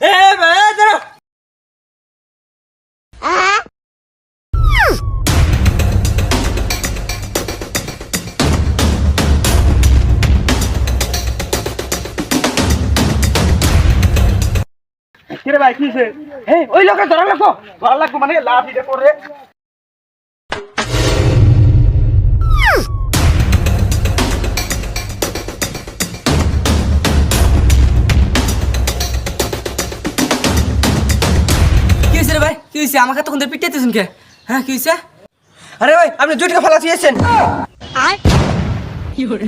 এ ভাই দাঁড়া। কিরে ভাই কিছে? এই ওই লোকের ধরা লাগবো। ধরা লাগবো মানে লাঠিটা করে। কি হয়েছে রে ভাই? কি হয়েছে? আমাকে তখন ধরে পিটাইতেছেন কে? হ্যাঁ কি হয়েছে? আরে ভাই আপনি জুটকে ফালাছিয়েছেন। কি করে?